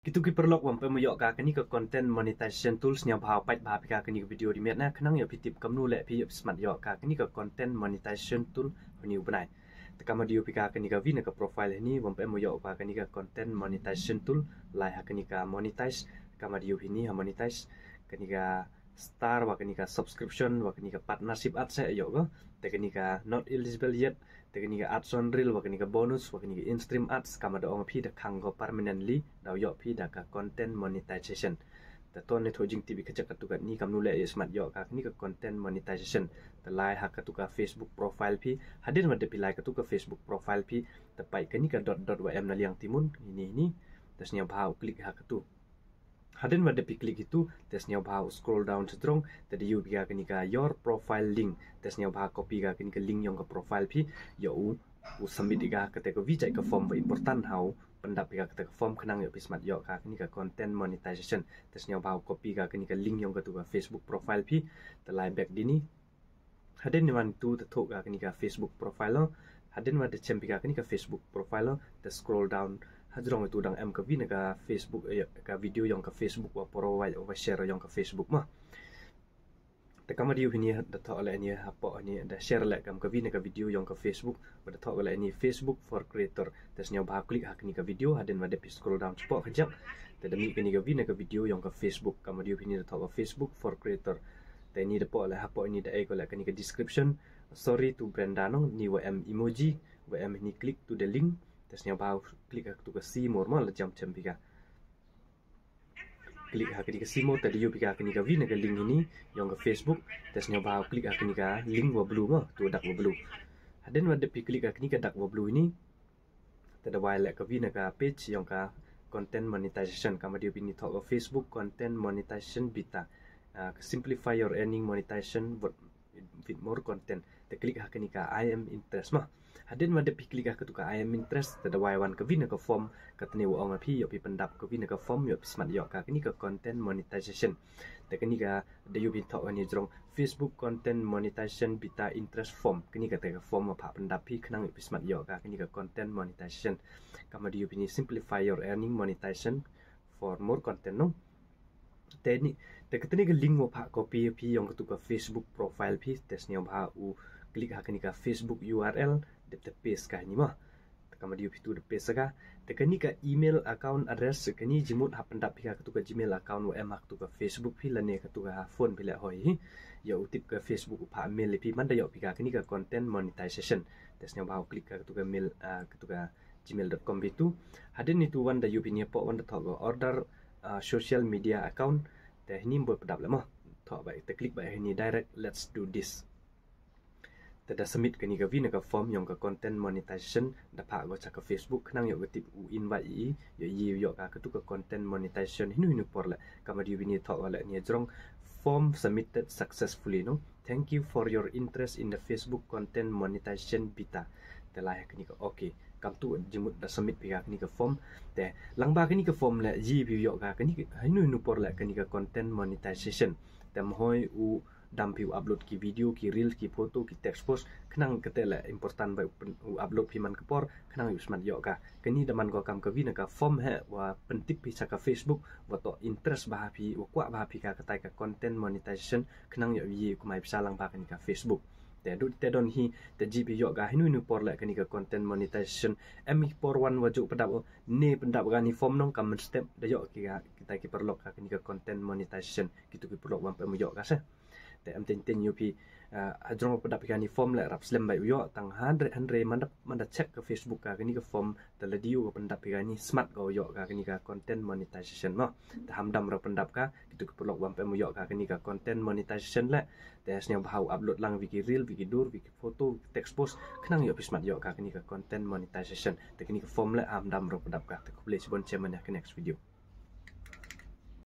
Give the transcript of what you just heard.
Gitu ki perlok wam pemuyok ka kani ke content monetization tools nya bhaw pait bha pika kani ke video di met na khnang yo pitip kamnu le phi smart yo ka kani ke content monetization tool huni ubnai takama dio pika kani ka vina ka profile ni wam pemuyok ka kani ke content monetization tool lai ha kani ka monetize kama dio hini ha monetize kani ka star wa kani ka subscription wa kani ka partnership ads yo go te kani ka not eligible yet te kani ka ads on reel wa kani ka bonus wa kani ka in stream ads kama do ong phi da khang go permanently daw yo phi da ka content monetization ta ton ne thojing tv ka chak tu ka ni kam nu le smart yo ka kani ka content monetization ta lai ha ka tu ka facebook profile phi hadin ma de pi lai ka tu ka facebook profile phi ta pai kani ka dot wm na liang timun ini tasnya bhau klik ha ka tu hadin pada klik itu tesnya bah scroll down sedrong tadi you biga kini ka your profile link tesnya bah copy ka kini ka link yang ke profile pi ya u submit ga kata ka vijay ka form important how pendap ga kata ka form kenang ya smart yo ka kini ka content monetization tesnya bah copy ka kini ka link yang ke tu ka facebook profile pi telai back dini hadin ni wan tu tetuk ga kini ka facebook profile lo hadin pada champi ka kini ka facebook profile lo te scroll down hadrong itu dang em ka vina ka Facebook ka video yang ka Facebook wa provide wa share yang ka Facebook mah te kama dia hini da tho la ni apa ni da share la kam ka vina ka video yang ka Facebook wa da tho la ni Facebook for creator tes nya ba klik hak ni ka video haden wa de scroll down spot kejap te demi ka ni ka vina ka video yang ka Facebook kama dia hini da tho Facebook for creator te ni da po la apa ni da ko la ka ni ka description sorry to Brenda no ni wa em emoji wa em ni click to the link tesnya bau klik tu ke see more mal jam pika klik hak di ke see more tadi yo pika kini ka vina ke link ini yang ke Facebook tesnya bau klik hak ni ka link wa blue mah tu dak wa blue haden wa de klik hak ni ka dak wa blue ini tada wai lek ke vina ka page yang ka content monetization kama dia bini talk of Facebook content monetization beta simplify your earning monetization with more content te klik hak ni ka I am interest mah hadin ma de klik hak tu ka I am interest tada wai wan ke vina ka form ka tni wa ong phi yo pi pendap ke vina ka form yo smart yo ka ni ka content monetization te kini ka de yo bin talk ni jrong Facebook content monetization beta interest form kini ka te ka form ma pha pendap phi khnang yo smart yo ka ni ka content monetization kama de yo bini simplify your earning monetization for more content no teknik te keteni ke link mo pha copy phi yong tu ka Facebook profile phi tesnya bha u klik ha ka Facebook URL de te paste ka ni mah kama dia pitu de paste ka te kani ka email account address kani jimut ha pendap phi ka tu ka Gmail account wa em ha tu ka Facebook phi la ne ka tu ka phone phi la hoi ya utip ka Facebook pha mail phi man da yo phi ka kani ka content monetization tesnya bha klik ka tu ka mail ka tu ka gmail.com itu hadin itu wan da you pinya po wan da thok order social media account te ni bo pedap lamah tho bai te klik bai ni direct let's do this te da submit kani ka vina ka form yang ka content monetization da pha go cha ka Facebook nang yo tip u invite yo yo ka tu ka content monetization hinu por la kama di vini tho wala ni jrong form submitted successfully no thank you for your interest in the Facebook content monetization beta te la kani ka okay kam tu jemut da submit pika kani ka form te langba kani ka form la ji bi yo ka kani hinu por la kani ka content monetization te mohoi u dam pi upload ki video ki reel ki photo ki text post khnang ketela important ba upload pi man kapor khnang usman yo ka kani daman ko kam ka vina ka form he wa pentip pi ka Facebook wa to interest ba pi wa kwa ba pi ka katai ka content monetization khnang yo yi kumai pisa lang ba kani ka Facebook te don hi te gp yo ga hinu por la kani ka content monetization emi por wan waju pedap ne pendap ga ni form nong kam step da yo ki ga kita ki perlok ka kani ka content monetization gitu ki perlok wan pe yo ga se te am ten yu pi adrong pedap ka ni form la rap slam bai yo tang 100 manda check ka Facebook ka kani ka form te la diu ka pendap ka ni smart go yo ka kani ka content monetization ma te hamdam ra pendap ka gitu ki perlok wan pe yo ka kani ka content monetization la te asnya bahau upload lang wiki reel wiki dur wiki photo text post khnang yo pi smart yo ka kani ka content monetization te kani ka form la hamdam ra pendap ka te ku boleh sibon cemen ya ke next video